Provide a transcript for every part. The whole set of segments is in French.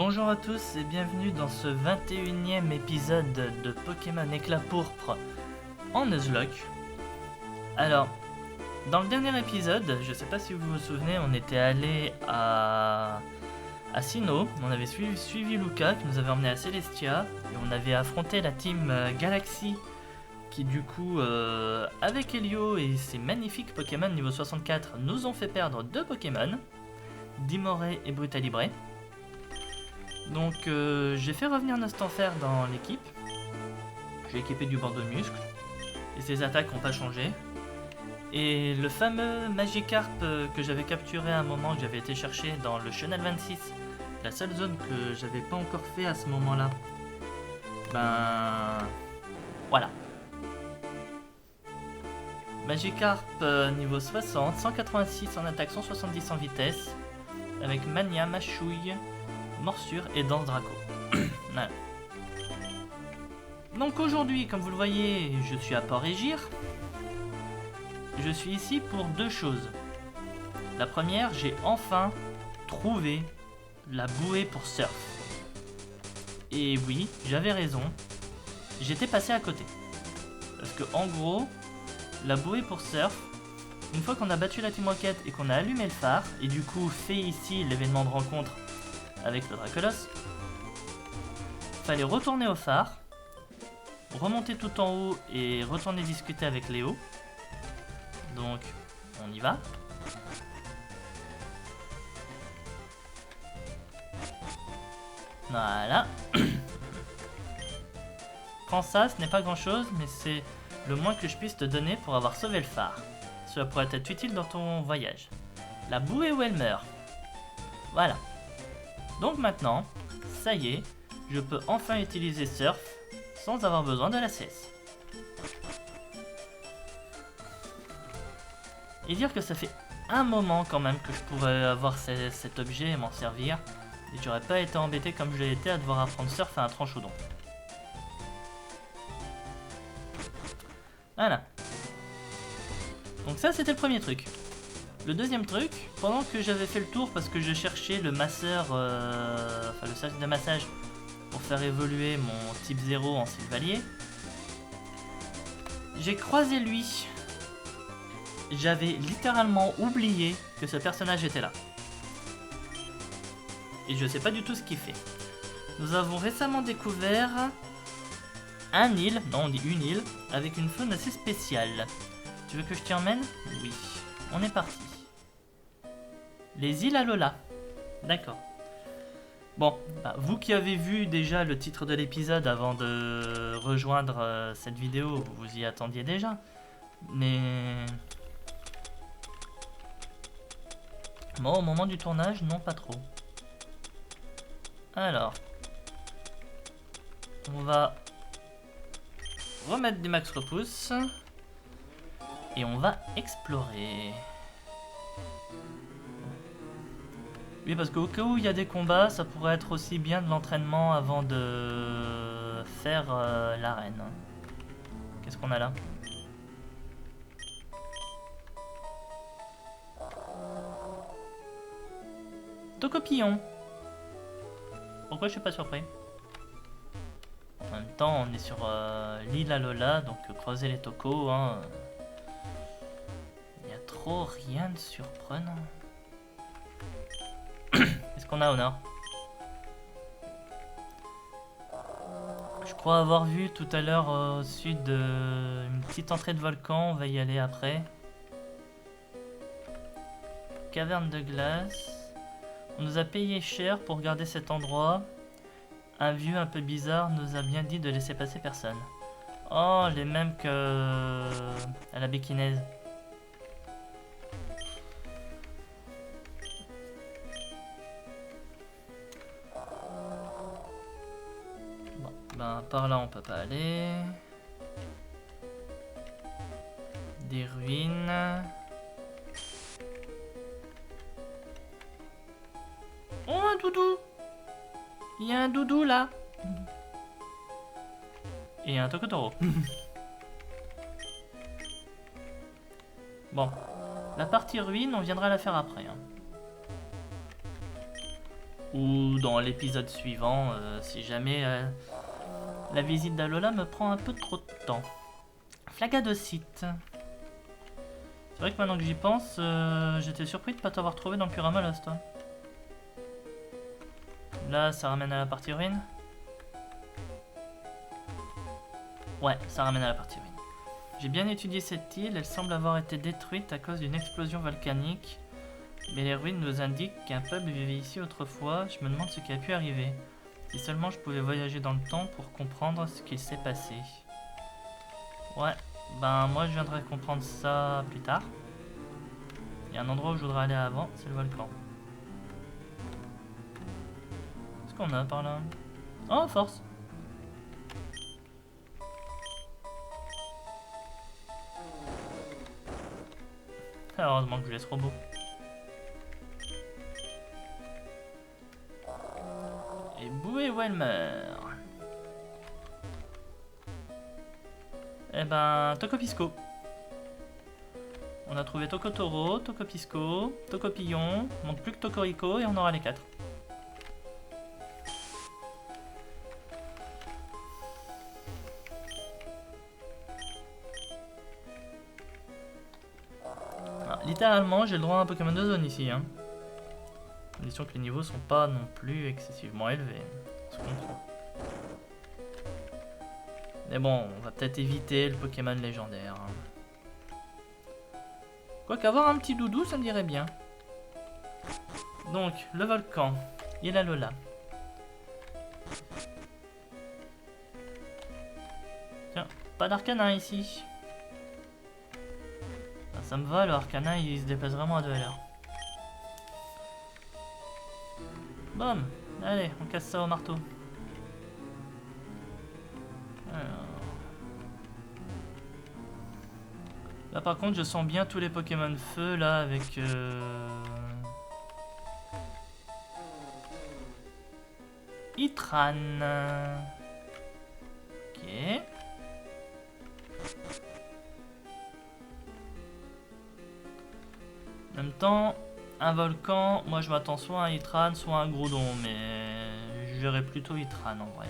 Bonjour à tous et bienvenue dans ce 21e épisode de Pokémon Éclat Pourpre en Nuzlocke. Alors, dans le dernier épisode, je sais pas si vous vous souvenez, on était allé à Sinnoh, on avait suivi Luca qui nous avait emmené à Celestia et on avait affronté la team Galaxy qui du coup, avec Helio et ses magnifiques Pokémon niveau 64, nous ont fait perdre 2 Pokémon, Dimoré et Brutalibré. Donc j'ai fait revenir Nostanfer dans l'équipe. J'ai équipé du bord de muscle. Et ses attaques n'ont pas changé. Et le fameux Magikarp que j'avais capturé à un moment, que j'avais été chercher dans le Chenal 26, la seule zone que j'avais pas encore fait à ce moment-là, ben voilà. Magikarp niveau 60, 186 en attaque, 170 en vitesse, avec Mania, Machouille, Morsure et Danse Draco. Voilà. Donc aujourd'hui, comme vous le voyez, je suis à Port-Égir. Je suis ici pour deux choses. La première, j'ai enfin trouvé la bouée pour surf. Et oui, j'avais raison, j'étais passé à côté. Parce que en gros, la bouée pour surf, une fois qu'on a battu la Team Rocket et qu'on a allumé le phare, et du coup fait ici l'événement de rencontre avec le Dracolos, fallait retourner au phare, remonter tout en haut et retourner discuter avec Léo. Donc, on y va. Voilà. Prends ça, ce n'est pas grand chose, mais c'est le moins que je puisse te donner pour avoir sauvé le phare. Cela pourrait être utile dans ton voyage. La bouée où elle meurt. Voilà. Donc maintenant, ça y est, je peux enfin utiliser Surf sans avoir besoin de la CS. Et dire que ça fait un moment quand même que je pourrais avoir cet objet et m'en servir. Et j'aurais pas été embêté comme je l'ai été à devoir apprendre Surf à un tranchaudon. Voilà. Donc ça c'était le premier truc. Le deuxième truc, pendant que j'avais fait le tour parce que je cherchais le masseur, enfin le cercle de massage pour faire évoluer mon type 0 en Sylvalier, j'ai croisé lui. J'avais littéralement oublié que ce personnage était là. Et je sais pas du tout ce qu'il fait. Nous avons récemment découvert un île, non on dit une île, avec une faune assez spéciale. Tu veux que je t'y emmène? Oui. On est parti. Les îles Alola. D'accord. Bon, bah, vous qui avez vu déjà le titre de l'épisode avant de rejoindre cette vidéo, vous vous y attendiez déjà. Mais... bon, au moment du tournage, non pas trop. Alors... on va remettre des max repousse. Et on va explorer. Oui, parce qu'au cas où il y a des combats, ça pourrait être aussi bien de l'entraînement avant de faire l'arène. Qu'est-ce qu'on a là? Tocopillon. Pourquoi je suis pas surpris? En même temps, on est sur l'île Alola, donc croiser les tocos, hein. Il n'y a trop rien de surprenant. Qu'est-ce qu'on a au nord? Je crois avoir vu tout à l'heure au sud une petite entrée de volcan, on va y aller après. Caverne de glace. On nous a payé cher pour garder cet endroit. Un vieux un peu bizarre nous a bien dit de laisser passer personne. Oh, les mêmes que à la béquinaise. Bon, ben par là on peut pas aller. Des ruines. Oh, un doudou! Il y a un doudou là! Et un Tokotoro. Bon, la partie ruine, on viendra la faire après. Hein. ou dans l'épisode suivant, si jamais la visite d'Alola me prend un peu trop de temps. Flagadocyte. C'est vrai que maintenant que j'y pense, j'étais surpris de ne pas t'avoir trouvé dans le Puramalos, toi. Là, ça ramène à la partie ruine. Ouais, ça ramène à la partie ruine. J'ai bien étudié cette île, elle semble avoir été détruite à cause d'une explosion volcanique. Mais les ruines nous indiquent qu'un peuple vivait ici autrefois, je me demande ce qui a pu arriver. Si seulement je pouvais voyager dans le temps pour comprendre ce qui s'est passé. Ouais, ben moi je viendrai comprendre ça plus tard. Il y a un endroit où je voudrais aller avant, c'est le volcan. Qu'est-ce qu'on a par là? Oh, force! Heureusement que je laisse robot. Et Boué Welmer. Eh ben, Tokopisco. On a trouvé Tokotoro, Tokopisco, Tokopillon, manque plus que Tokorico et on aura les 4. Littéralement, j'ai le droit à un Pokémon de zone ici. Hein. Condition que les niveaux sont pas non plus excessivement élevés. Je comprends. Mais bon, on va peut-être éviter le Pokémon légendaire. Quoique avoir un petit doudou, ça me dirait bien. Donc, le volcan. Il a Lola. Tiens, pas d'Arcanin ici. Ça me va, le Arcanin il se déplace vraiment à 2 à l'heure. Bam! Allez, on casse ça au marteau. Alors. Là par contre je sens bien tous les Pokémon feu là avec... Itran. Ok. En même temps, un volcan, moi je m'attends soit à un Itran, soit à un Groudon, mais je verrais plutôt Itran en vrai.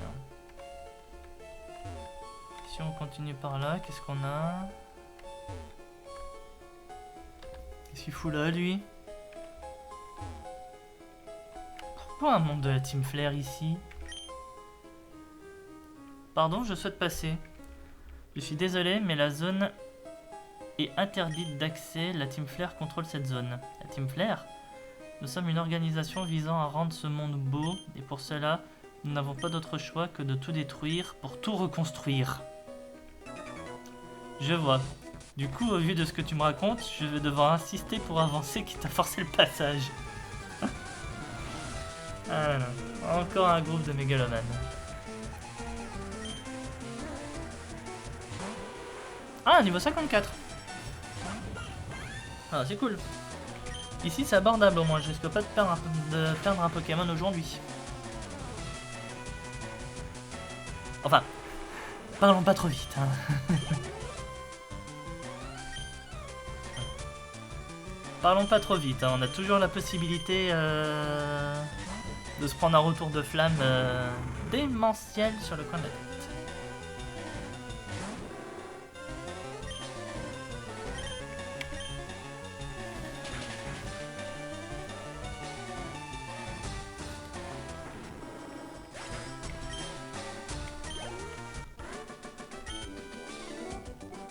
Si on continue par là, qu'est-ce qu'on a? Qu'est-ce qu'il fout là lui? Pourquoi un membre de la Team Flare ici? Pardon, je souhaite passer. Je suis désolé, mais la zone est interdite d'accès. La Team Flare contrôle cette zone. La Team Flare? Nous sommes une organisation visant à rendre ce monde beau, et pour cela, nous n'avons pas d'autre choix que de tout détruire pour tout reconstruire. Je vois. Du coup, au vu de ce que tu me racontes, je vais devoir insister pour avancer quitte à forcer le passage. Ah non. Encore un groupe de mégalomanes. Ah, niveau 54. Ah, c'est cool. Ici, c'est abordable au moins. Je risque pas de perdre un Pokémon aujourd'hui. Enfin, parlons pas trop vite. Hein. Parlons pas trop vite. Hein. On a toujours la possibilité de se prendre un retour de flamme démentiel sur le coin de la tête.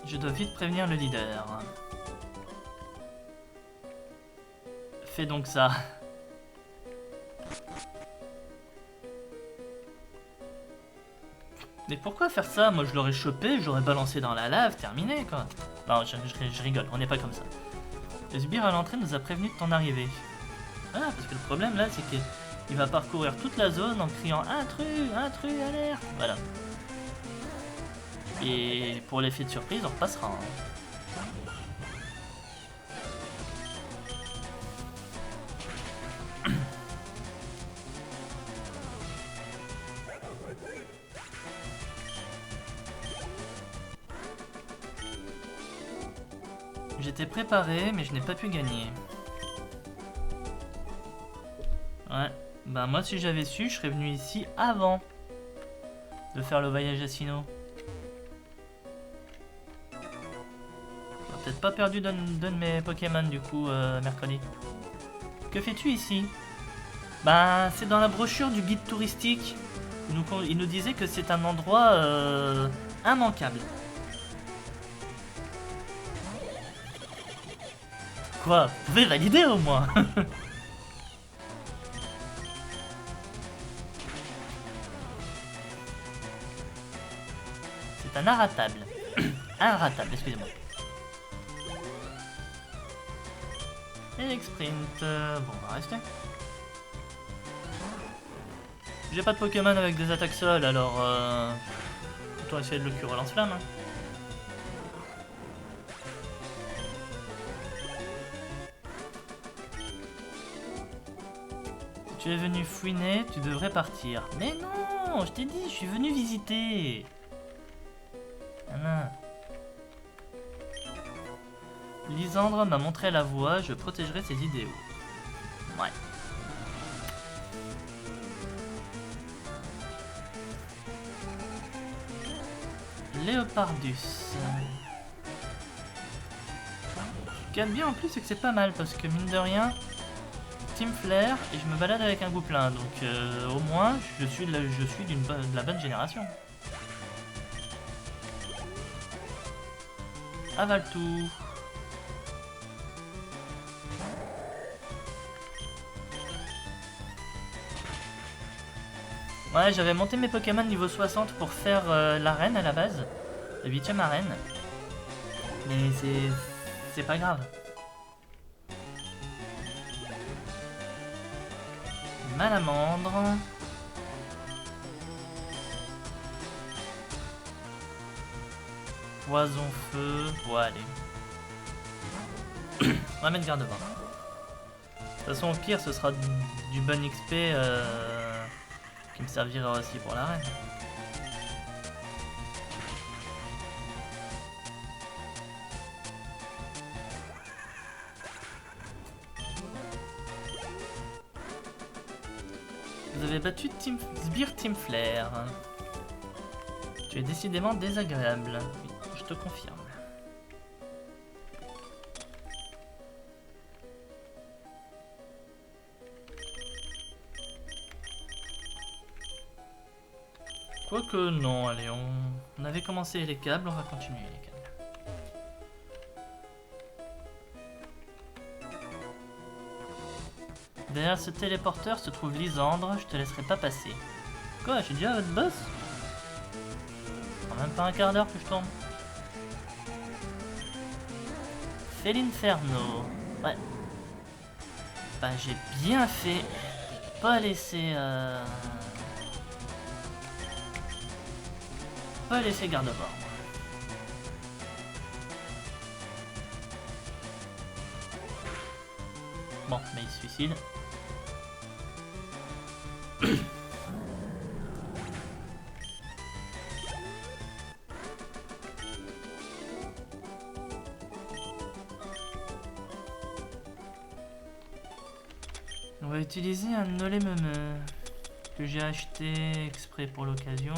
Je dois vite prévenir le leader. Fais donc ça. Mais pourquoi faire ça? Moi je l'aurais chopé, je l'aurais balancé dans la lave, terminé quoi. Non, je rigole, on n'est pas comme ça. Le sbire à l'entrée nous a prévenu de ton arrivée. Ah, parce que le problème là, c'est qu'il va parcourir toute la zone en criant intrus, alerte. Voilà. Et pour l'effet de surprise, on repassera. Hein. J'étais préparé, mais je n'ai pas pu gagner. Ouais, Bah moi si j'avais su, je serais venu ici avant de faire le voyage à Sinnoh. J'aurais peut-être pas perdu d'un de mes Pokémon du coup mercredi. Que fais-tu ici? Bah c'est dans la brochure du guide touristique. Il nous disait que c'est un endroit immanquable. Quoi? Vous pouvez valider au moins. C'est un inratable. Inratable, excusez-moi. Sprint. Bon, on va rester. J'ai pas de Pokémon avec des attaques sol, alors autant essayer de le curer lance-flamme. Hein. Si tu es venu fouiner, tu devrais partir. Mais non, je t'ai dit, je suis venu visiter. Lysandre m'a montré la voie, je protégerai ses idéaux. Ouais. Léopardus. Ce qu'il y a de bien en plus, c'est que c'est pas mal parce que mine de rien, Team Flare et je me balade avec un gouplin, donc au moins je suis de la bonne génération. Avale tout. Ouais, j'avais monté mes Pokémon niveau 60 pour faire l'arène à la base, la 8ème arène. Mais c'est pas grave. Malamandre. Poison feu. Ouais, allez. On va mettre garde-vent. De toute façon, au pire, ce sera du bon XP qui me servira aussi pour l'arène. Vous avez battu Sbire Team Flare. Tu es décidément désagréable. Oui, je te confirme. Quoique non, allez, on avait commencé les câbles, on va continuer les câbles. Derrière ce téléporteur se trouve Lysandre, je te laisserai pas passer. Quoi, j'ai déjà votre boss? Même pas un quart d'heure que je tombe. Fais l'inferno. Ouais. Bah j'ai bien fait de pas laisser garde-bord. Bon, mais il se suicide. On va utiliser un Nolememe que j'ai acheté exprès pour l'occasion.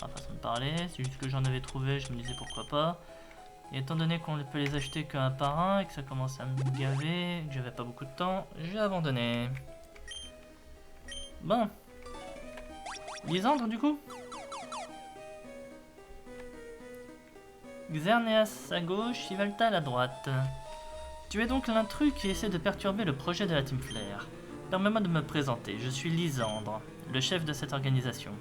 Enfin, façon de parler, c'est juste que j'en avais trouvé, je me disais pourquoi pas. Et étant donné qu'on ne peut les acheter qu'un par un et que ça commence à me gaver, que j'avais pas beaucoup de temps, j'ai abandonné. Bon. Lysandre du coup. Xerneas à gauche, Yveltal à droite. Tu es donc l'intrus qui essaie de perturber le projet de la Team Flare. Permets-moi de me présenter, je suis Lysandre, le chef de cette organisation.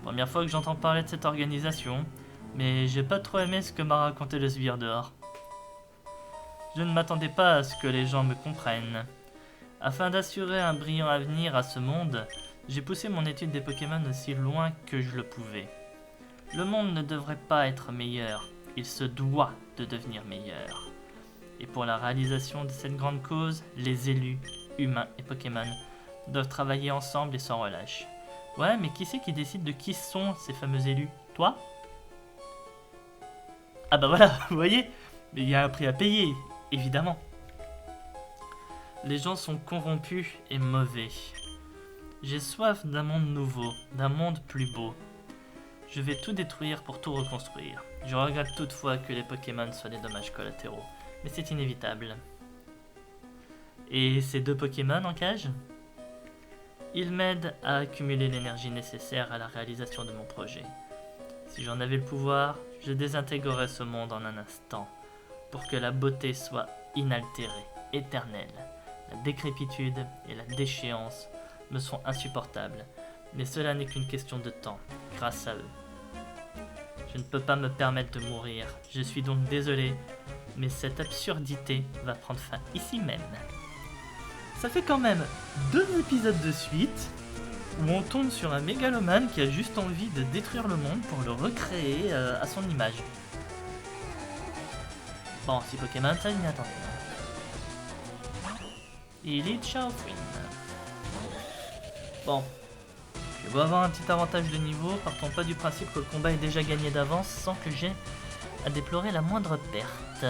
Première fois que j'entends parler de cette organisation, mais j'ai pas trop aimé ce que m'a raconté le sbire dehors. Je ne m'attendais pas à ce que les gens me comprennent. Afin d'assurer un brillant avenir à ce monde, j'ai poussé mon étude des Pokémon aussi loin que je le pouvais. Le monde ne devrait pas être meilleur, il se doit de devenir meilleur. Et pour la réalisation de cette grande cause, les élus, humains et Pokémon, doivent travailler ensemble et sans relâche. Ouais, mais qui c'est qui décide de qui sont ces fameux élus? Toi? Ah bah voilà, vous voyez? Il y a un prix à payer, évidemment. Les gens sont corrompus et mauvais. J'ai soif d'un monde nouveau, d'un monde plus beau. Je vais tout détruire pour tout reconstruire. Je regrette toutefois que les Pokémon soient des dommages collatéraux, mais c'est inévitable. Et ces 2 Pokémon en cage? Ils m'aident à accumuler l'énergie nécessaire à la réalisation de mon projet. Si j'en avais le pouvoir, je désintégrerais ce monde en un instant, pour que la beauté soit inaltérée, éternelle. La décrépitude et la déchéance me sont insupportables, mais cela n'est qu'une question de temps, grâce à eux. Je ne peux pas me permettre de mourir, je suis donc désolé, mais cette absurdité va prendre fin ici même. Ça fait quand même 2 épisodes de suite où on tombe sur un mégalomane qui a juste envie de détruire le monde pour le recréer à son image. Bon, si Pokémon, ça je m'y attendais. Elite Sharpwing. Bon, je vais avoir un petit avantage de niveau, partons pas du principe que le combat est déjà gagné d'avance sans que j'ai à déplorer la moindre perte.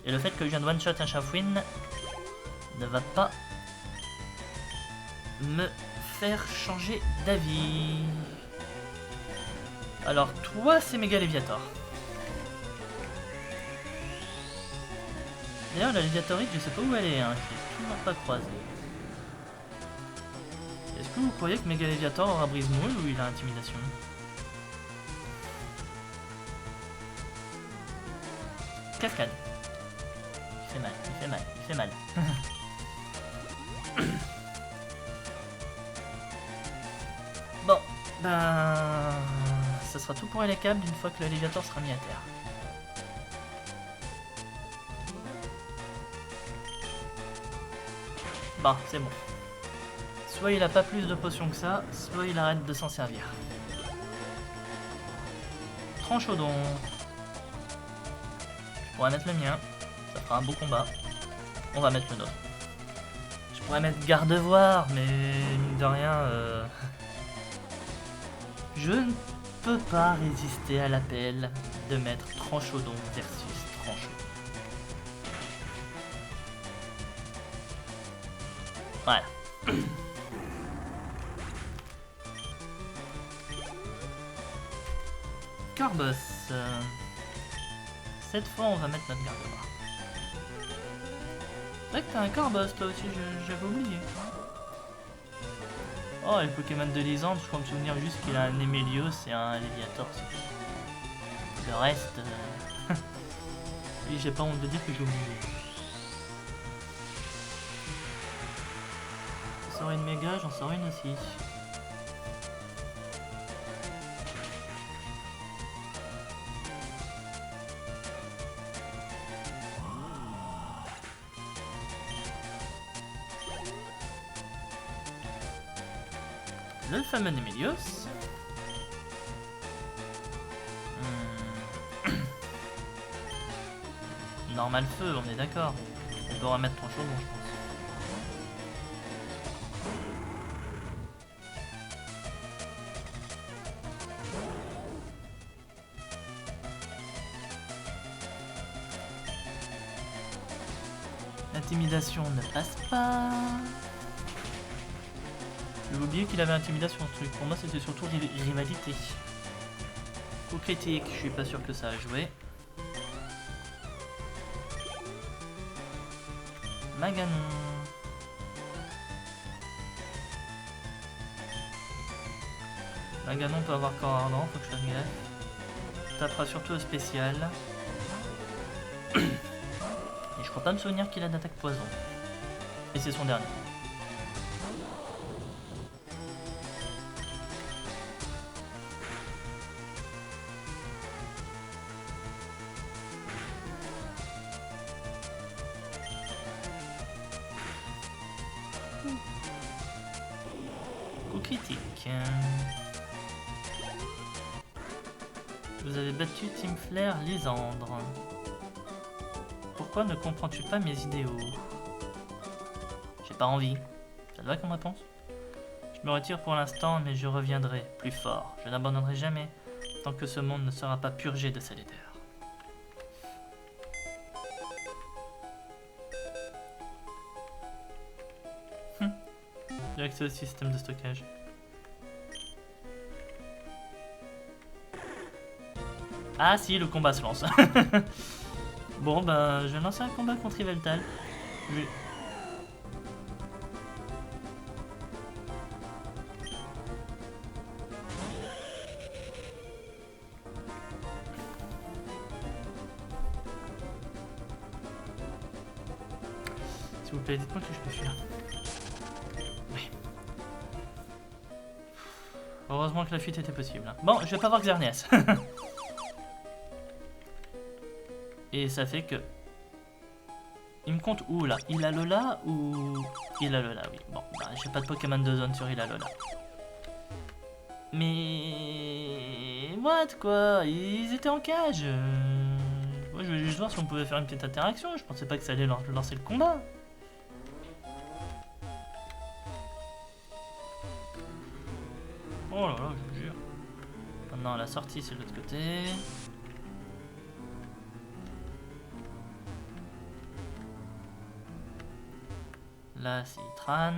Et le fait que je viens de one-shot un Sharpwing ne va pas me faire changer d'avis. Alors toi c'est Méga Léviator. D'ailleurs la Léviatorite je sais pas où elle est, hein. Je l'ai toujours pas croisée. Est-ce que vous croyez que Méga Léviator aura brise-moule ou il a intimidation? Cascade. Il fait mal, il fait mal, il fait mal. Bon, ben... ça sera tout pour les câbles une fois que le Léviator sera mis à terre. Bon, c'est bon. Soit il a pas plus de potions que ça, soit il arrête de s'en servir. Tranchaudon. Je pourrais mettre le mien, ça fera un beau combat. On va mettre le nôtre. Je pourrais mettre garde-voir, mais mine de rien... Je ne peux pas résister à l'appel de mettre Tranchaudon versus Tranchaudon. Voilà. Carbos. Cette fois, on va mettre notre garde-voir. C'est vrai que t'as un Carbos, toi aussi, j'avais oublié. Oh, et le Pokémon de Lysandre, je crois me souvenir juste qu'il a un Emelios et un Léviator. Le reste... Oui, j'ai pas honte de dire que j'ai oublié. J'en sors une méga, j'en sors une aussi. Le fameux Emelios. Normal feu, on est d'accord. On peut remettre ton chaudron, je pense. L'intimidation ne passe pas. J'ai oublié qu'il avait intimidation ce truc. Pour moi c'était surtout rivalité. Coup critique, je suis pas sûr que ça a joué. Maganon. Maganon peut avoir corps ardent, faut que je fasse gaffe. Tapera surtout au spécial. Et je crois pas me souvenir qu'il a d'attaque poison. Et c'est son dernier. Coup critique. Vous avez battu Team Flair Lysandre. Pourquoi ne comprends-tu pas mes idéaux? J'ai pas envie. Ça te va comme réponse? Je me retire pour l'instant, mais je reviendrai plus fort. Je n'abandonnerai jamais tant que ce monde ne sera pas purgé de sa laideur. J'ai accès au système de stockage. Ah si, le combat se lance. Bon, ben, je vais lancer un combat contre Yveltal. Je vais... S'il vous plaît, dites-moi que je peux fuir. Oui. Heureusement que la fuite était possible. Bon, je vais pas voir Xerneas. Et ça fait que... Il me compte où là? Ilalola ou... Ilalola, oui. Bon, bah, j'ai pas de Pokémon de zone sur Ilalola. Mais... What, quoi? Ils étaient en cage. Moi, je voulais juste voir si on pouvait faire une petite interaction. Je pensais pas que ça allait lancer le combat. Oh là là, je vous jure. Maintenant, la sortie, c'est de l'autre côté. Là, c'est Itran.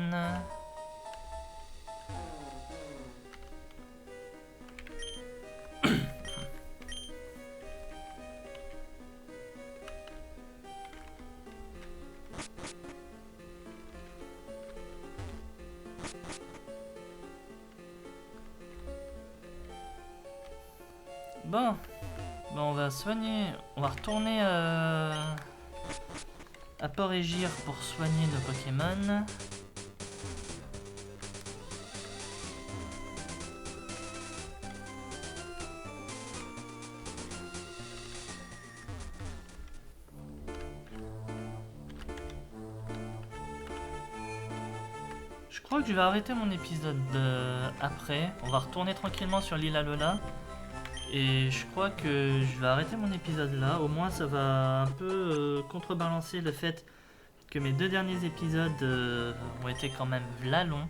Bon, on va soigner, on va retourner à Port-Égir pour soigner nos Pokémon. Je crois que je vais arrêter mon épisode après. On va retourner tranquillement sur l'île Alola. Et je crois que je vais arrêter mon épisode là. Au moins ça va un peu contrebalancer le fait que mes 2 derniers épisodes ont été quand même v'là longs.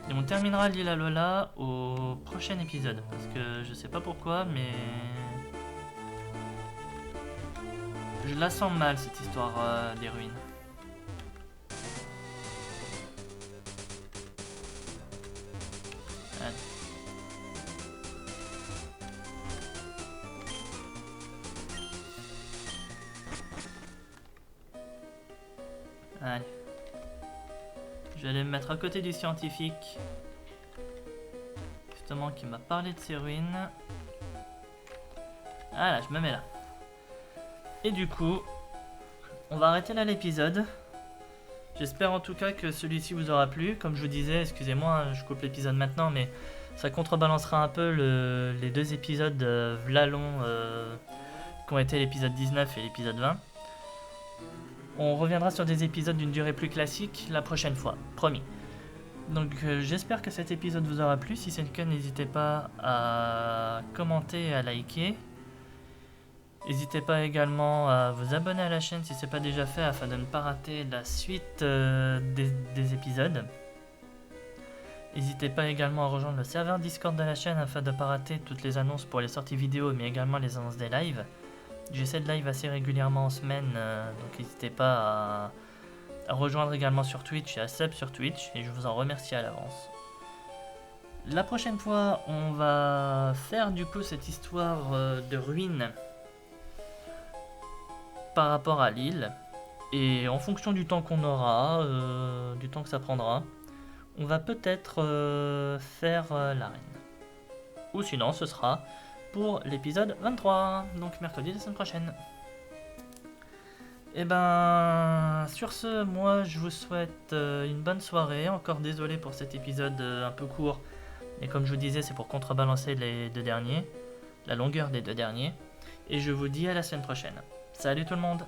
Et on terminera l'île Alola au prochain épisode. Parce que je sais pas pourquoi, mais... je la sens mal cette histoire des ruines. Allez. Allez. Je vais aller me mettre à côté du scientifique. Justement, qui m'a parlé de ces ruines. Voilà, je me mets là. Et du coup, on va arrêter là l'épisode. J'espère en tout cas que celui-ci vous aura plu. Comme je vous disais, excusez-moi, je coupe l'épisode maintenant, mais ça contrebalancera un peu les 2 épisodes v'là longs qui ont été l'épisode 19 et l'épisode 20. On reviendra sur des épisodes d'une durée plus classique la prochaine fois, promis. Donc j'espère que cet épisode vous aura plu. Si c'est le cas, n'hésitez pas à commenter et à liker. N'hésitez pas également à vous abonner à la chaîne si ce n'est pas déjà fait afin de ne pas rater la suite des épisodes. N'hésitez pas également à rejoindre le serveur Discord de la chaîne afin de ne pas rater toutes les annonces pour les sorties vidéo mais également les annonces des lives. J'essaie de live assez régulièrement en semaine, donc n'hésitez pas à rejoindre également sur Twitch et à sub sur Twitch, et je vous en remercie à l'avance. La prochaine fois, on va faire du coup cette histoire de ruines par rapport à l'île, et en fonction du temps qu'on aura, du temps que ça prendra, on va peut-être faire la reine. Ou sinon, ce sera pour l'épisode 23, donc mercredi de la semaine prochaine. Et ben, sur ce, moi je vous souhaite une bonne soirée. Encore désolé pour cet épisode un peu court, mais comme je vous disais, c'est pour contrebalancer les 2 derniers, la longueur des 2 derniers. Et je vous dis à la semaine prochaine. Salut tout le monde!